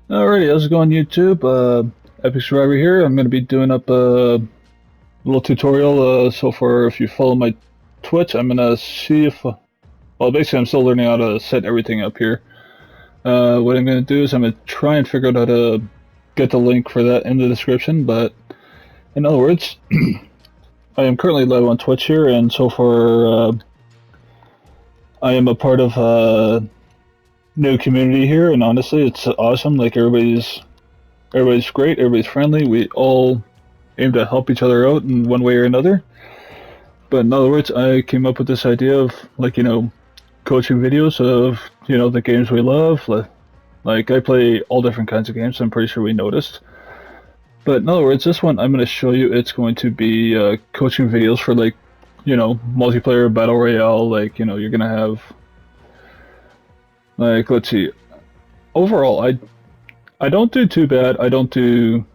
Alrighty, how's it going, YouTube? Epic Survivor here. I'm going to be doing up a little tutorial. So far, if you follow my Twitch, I'm going to see if... well, basically, I'm still learning how to set everything up here. What I'm going to do is I'm going to try and figure out how to get the link for that in the description, but in other words, I am currently live on Twitch here, and so far, I am a part of a new community here, and honestly, it's awesome. Like, everybody's great, everybody's friendly, we all aim to help each other out in one way or another. But in other words, I came up with this idea of, like, coaching videos of, the games we love. Like, I play all different kinds of games, I'm pretty sure we noticed. But in other words, this one I'm going to show you, it's going to be coaching videos for, like, multiplayer battle royale. Like, you're going to have, like, let's see. Overall, I don't do too bad. I don't do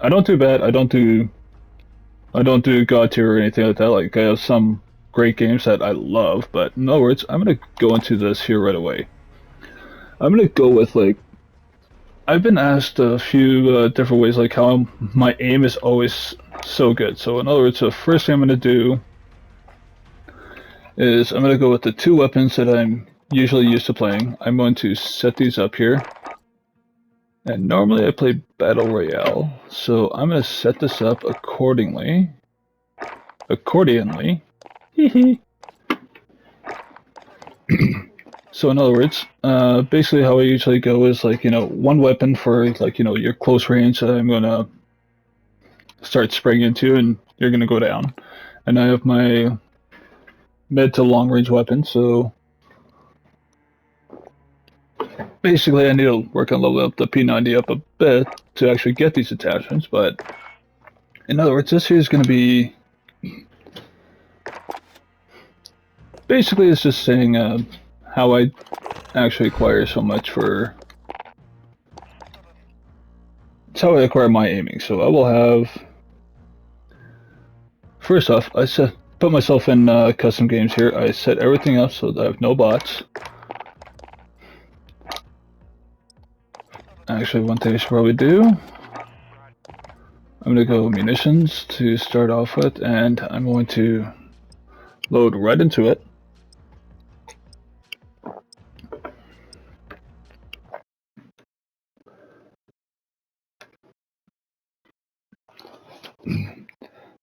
bad. I don't do God tier or anything like that. Like, I have some great games that I love, but in other words, I'm gonna go into this here right away. I'm gonna go with, like, I've been asked a few different ways, like how my aim is always so good. So in other words, the first thing I'm gonna do is I'm gonna go with the two weapons that I'm usually used to playing. I'm going to set these up here. And normally I play Battle Royale, so I'm going to set this up accordingly. Accordionally. So in other words, basically how I usually go is, like, one weapon for, like, your close range that I'm going to start spraying into and you're going to go down. And I have my mid to long range weapon, so basically I need to work on leveling up the P90 up a bit to actually get these attachments, but in other words, this here is going to be... basically it's just saying how I actually acquire so much for... it's how I acquire my aiming. So I will have... first off, put myself in custom games here. I set everything up so that I have no bots. Actually, one thing I should probably do... I'm going to go munitions to start off with, and I'm going to load right into it.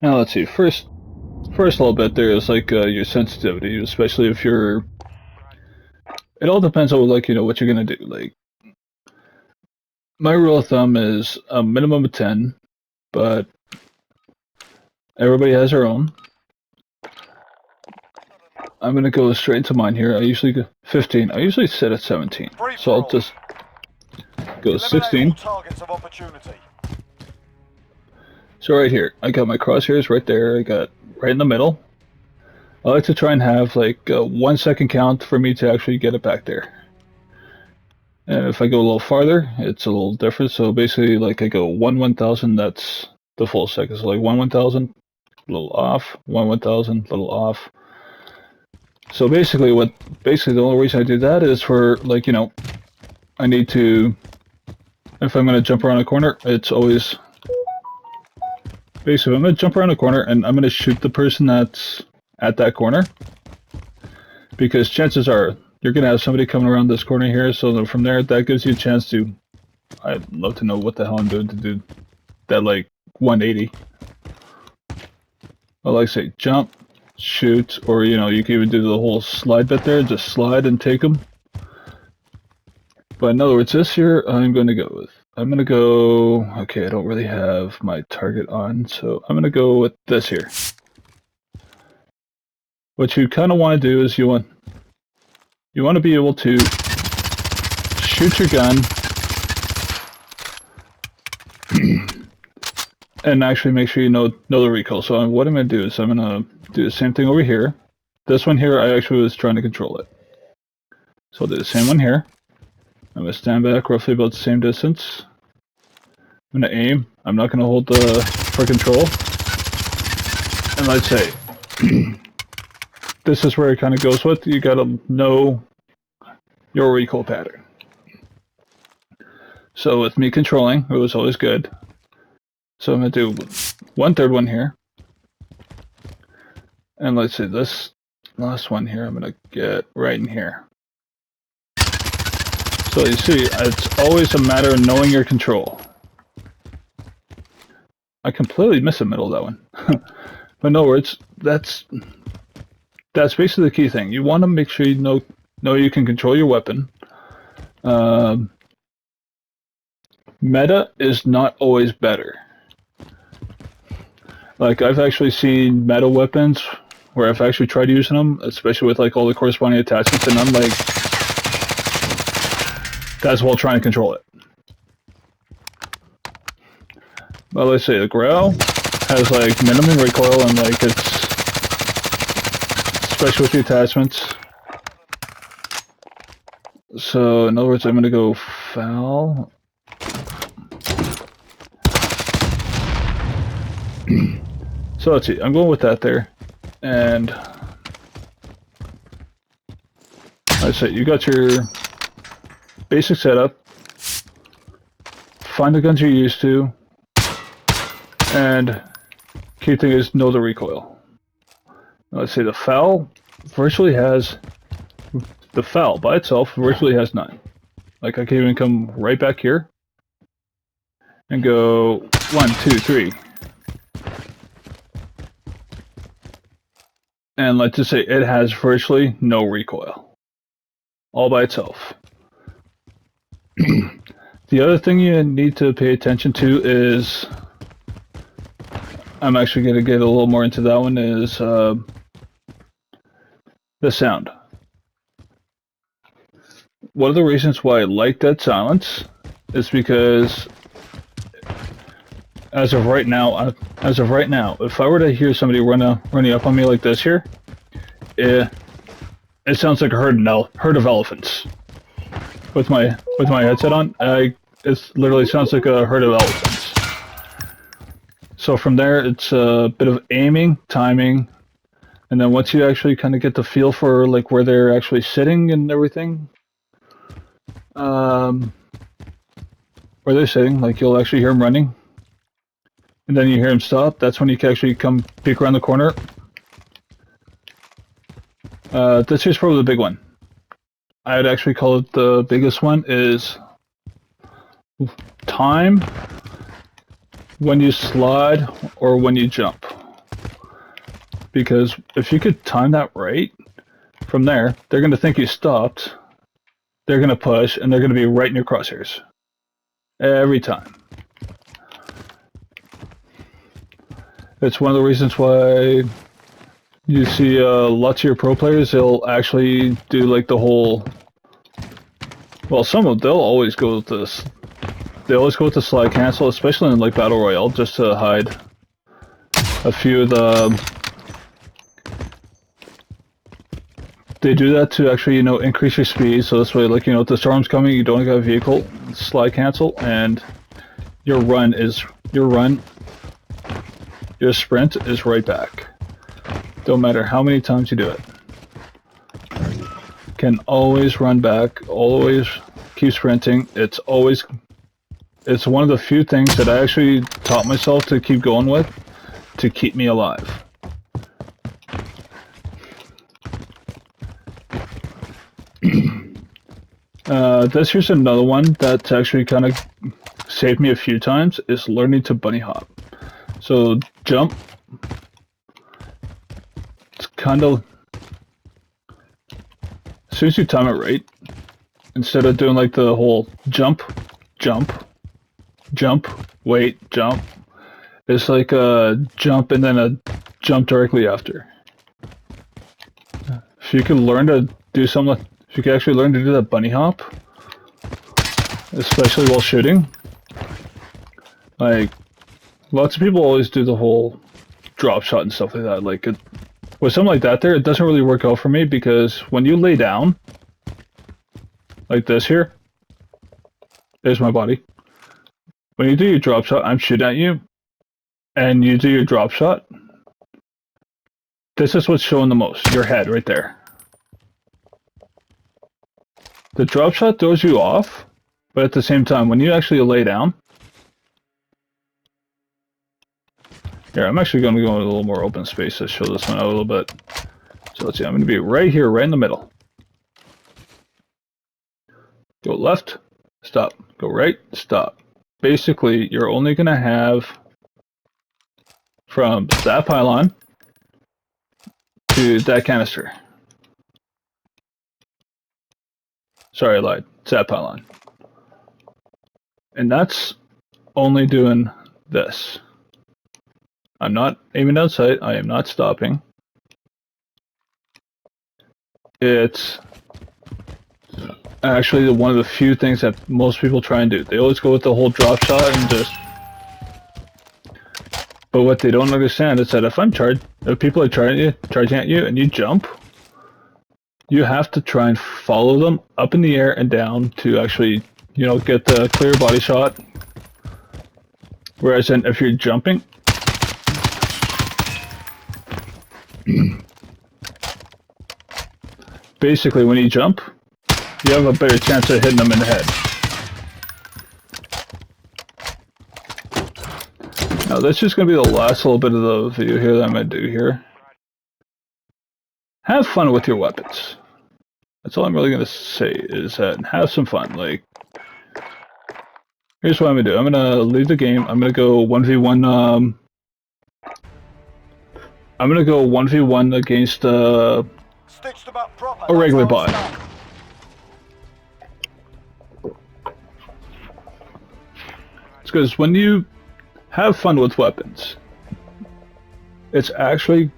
Now let's see, first little bit there is, like, your sensitivity, especially if you're... it all depends on, like, what you're going to do. Like, my rule of thumb is a minimum of 10, but everybody has their own. I'm gonna go straight into mine here. I usually go 15. I usually set at 17. So I'll just go 16. So right here, I got my crosshairs right there. I got right in the middle. I like to try and have, like, a 1 second count for me to actually get it back there. And if I go a little farther, it's a little different. So basically, like, I go 1/1000, that's the full second. So like 1/1000, a little off, 1/1000, a little off. So basically the only reason I do that is for, like, I need to, if I'm going to jump around a corner, it's always, basically I'm going to jump around a corner and I'm going to shoot the person that's at that corner. Because chances are, you're going to have somebody coming around this corner here, so from there, that gives you a chance to, I'd love to know what the hell I'm doing to do that, like, 180. I like to say jump, shoot, or, you can even do the whole slide bit there, just slide and take them. But in other words, this here, I'm going to go, okay, I don't really have my target on, so I'm going to go with this here. What you kind of want to do is you want to be able to shoot your gun and actually make sure you know the recoil. So what I'm going to do is I'm going to do the same thing over here. This one here, I actually was trying to control it. So I'll do the same one here. I'm going to stand back roughly about the same distance. I'm going to aim. I'm not going to hold for control. And let's say, this is where it kind of goes with. You got to know your recoil pattern. So with me controlling, it was always good. So I'm going to do 1/3 one here. And let's see, this last one here, I'm going to get right in here. So you see, it's always a matter of knowing your control. I completely missed the middle of that one. But in other words, that's basically the key thing. You want to make sure you know you can control your weapon. Meta is not always better. Like, I've actually seen meta weapons where I've actually tried using them, especially with like all the corresponding attachments, and I'm like, that's while trying to control it. Well, let's say the Growl has like minimum recoil, and like it's, especially with the attachments. So in other words, I'm gonna go foul. So let's see, I'm going with that there, and let's say you got your basic setup. Find the guns you're used to, and key thing is know the recoil. Let's say the foul virtually has, the foul by itself virtually has none. Like I can even come right back here and go 1, 2, 3. And let's just say it has virtually no recoil. All by itself. The other thing you need to pay attention to is, I'm actually going to get a little more into that one, is the sound. One of the reasons why I like dead silence is because as of right now, if I were to hear somebody running up on me like this here, it sounds like a herd of elephants. With my headset on, it literally sounds like a herd of elephants. So from there, it's a bit of aiming, timing, and then once you actually kind of get the feel for like where they're actually sitting and everything, where they're sitting, like you'll actually hear them running. And then you hear him stop. That's when you can actually come peek around the corner. This here's probably the big one. I would actually call it the biggest one is time when you slide or when you jump. Because if you could time that right, from there, they're going to think you stopped, they're going to push, and they're going to be right in your crosshairs. Every time. It's one of the reasons why you see lots of your pro players, they'll actually do like the whole, well, they'll always go with this. They always go with the slide cancel, especially in like Battle Royale, just to hide a few of the... They do that to actually, increase your speed, so this way, like, if the storm's coming, you don't have a vehicle, slide cancel, and your sprint is right back. Don't matter how many times you do it. Can always run back, always keep sprinting. It's one of the few things that I actually taught myself to keep going with to keep me alive. This here's another one that's actually kind of saved me a few times, is learning to bunny hop. So jump, it's kind of, as soon as you time it right, instead of doing like the whole jump, wait, jump, it's like a jump and then a jump directly after. If you can learn to do something, if you can actually learn to do that bunny hop, especially while shooting, like, lots of people always do the whole drop shot and stuff like that. Like, with something like that there, it doesn't really work out for me, because when you lay down, like this here, there's my body. When you do your drop shot, I'm shooting at you, and you do your drop shot, this is what's showing the most, your head right there. The drop shot throws you off, But at the same time, when you actually lay down, here, I'm actually going to go in a little more open space to show this one out a little bit. So let's see, I'm going to be right here, right in the middle. Go left, stop. Go right, stop. Basically, you're only going to have from that pylon to that canister. Sorry, I lied. It's that pylon. And that's only doing this. I'm not aiming outside. I am not stopping. It's actually one of the few things that most people try and do. They always go with the whole drop shot and just... But what they don't understand is that if people are charging at you and you jump, you have to try and follow them up in the air and down to actually, you know, get the clear body shot. Whereas then if you're jumping, basically when you jump, you have a better chance of hitting them in the head. Now that's just going to be the last little bit of the video here that I'm going to do here. Have fun with your weapons. That's all I'm really going to say, is that have some fun. Like, here's what I'm going to do. I'm going to leave the game. I'm going to go 1v1, I'm going to go 1v1 against a regular bot. It's because when you have fun with weapons, it's actually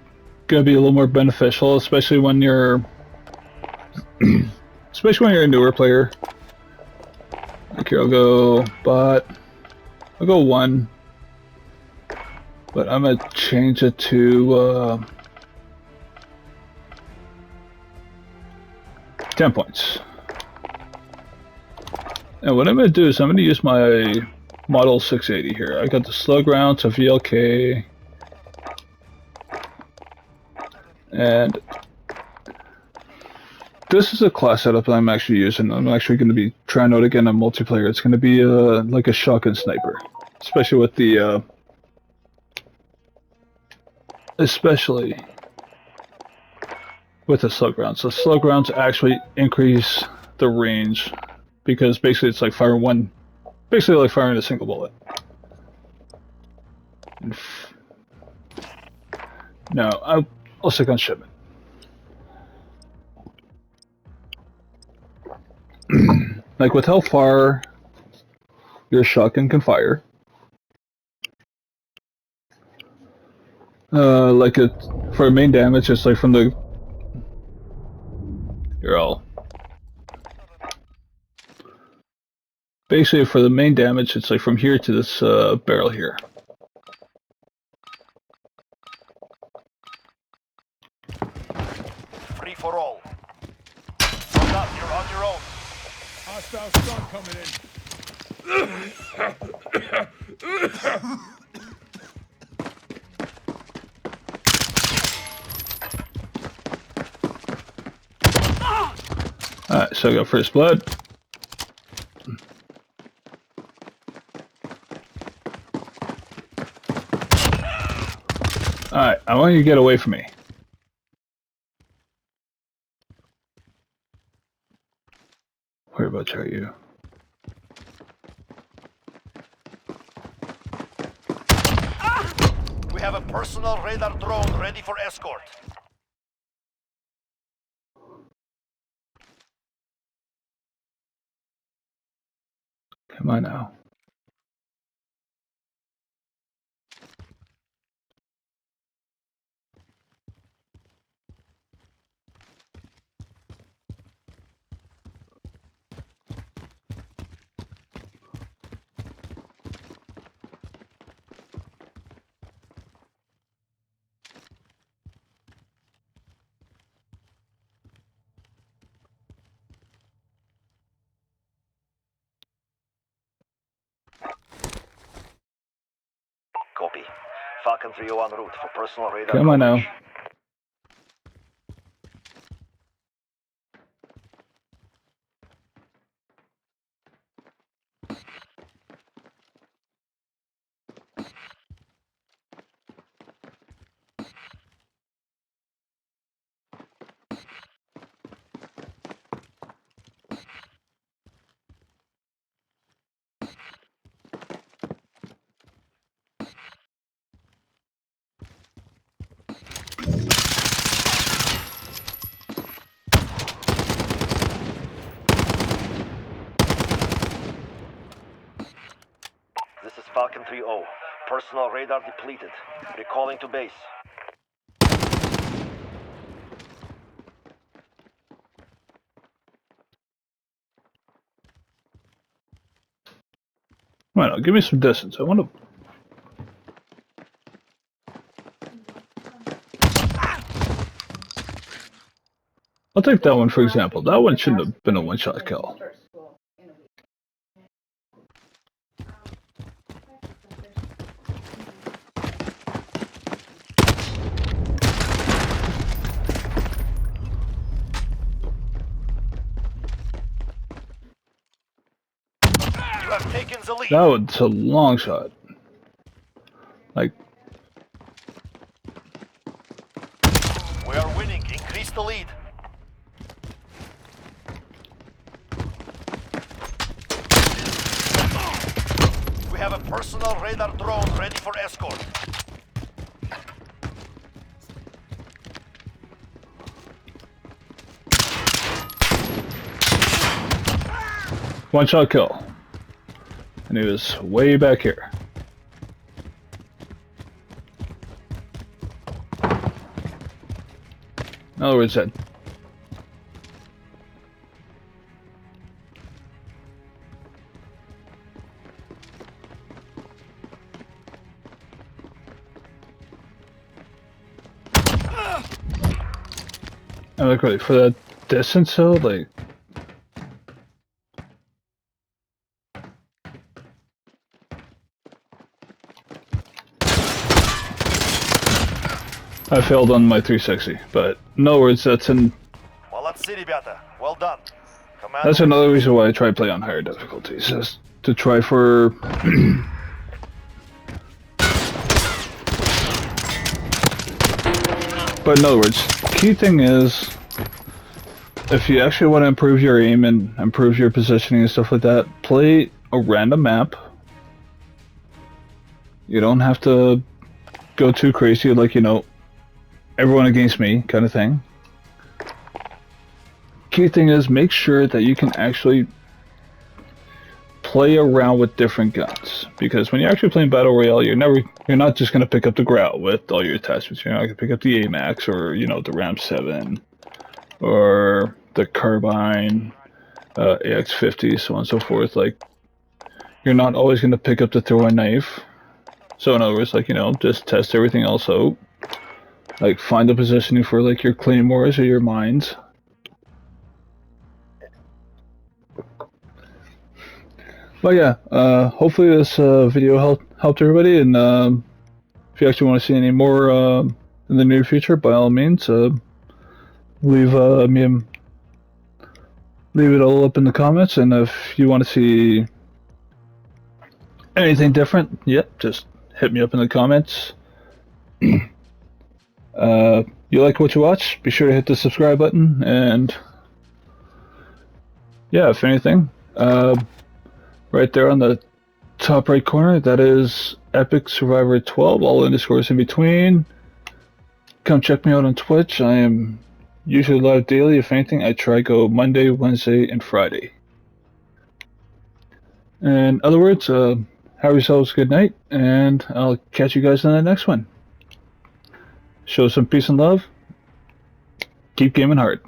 going to be a little more beneficial, especially when you're a newer player. Like here, I'll go bot. I'll go 1, but I'm gonna change it to 10 points. And what I'm gonna do is I'm gonna use my Model 680 here. I got the slug rounds, a VLK, and this is a class setup that I'm actually using. I'm actually going to be trying out again on multiplayer. It's going to be like a shotgun sniper, especially with the slug rounds. So slug rounds actually increase the range because basically it's like firing a single bullet. No, I'll stick on shipment. Like with how far your shotgun can fire, like for main damage, it's like from the basically for the main damage, it's like from here to this barrel here. Free for all. Hold up, you're on your own. Hostile stun coming in. Alright, so I got first blood. Alright, I want you to get away from me. Whereabouts are you? We have a personal radar drone ready for escort. Come on now. Copy. Falcon 3 en route for personal radar. Come on now. Falcon 3-0. Personal radar depleted. Recalling to base. Why not? Give me some distance. I want to. I'll take that one for example. That one shouldn't have been a one-shot kill. You have taken the lead. That was a long shot. Like, We are winning. Increase the lead. We have a personal radar drone ready for escort. one-shot kill. And he was way back here. In other words, that. And like, really, for that distance though, like. I failed on my 360, but in other words, that's Молодцы, ребята. Well done. that's another reason why I try to play on higher difficulties, is to try for but in other words, key thing is if you actually want to improve your aim and improve your positioning and stuff like that, play a random map. You don't have to go too crazy, like, you know, everyone against me kind of thing. Key thing is make sure that you can actually play around with different guns, because when you're actually playing Battle Royale, you're not just gonna pick up the Grout with all your attachments. You're not gonna pick up the AMAX or, you know, the Ram 7 or the Carbine, AX50, so on and so forth. Like, you're not always gonna pick up the throwing knife. So in other words, like, you know, just test everything else out. Like, find the positioning for, like, your claymores or your mines. But yeah, hopefully this video helped everybody, and if you actually want to see any more in the near future, by all means, leave it all up in the comments, and if you want to see anything different, yep, just hit me up in the comments. You like what you watch, be sure to hit the subscribe button, and yeah, if anything, right there on the top right corner, that is Epic Survivor 12, all underscores in between. Come check me out on Twitch. I am usually live daily. If anything, I try go Monday, Wednesday, and Friday. In other words, have yourselves a good night, and I'll catch you guys in the next one. Show some peace and love. Keep gaming hard.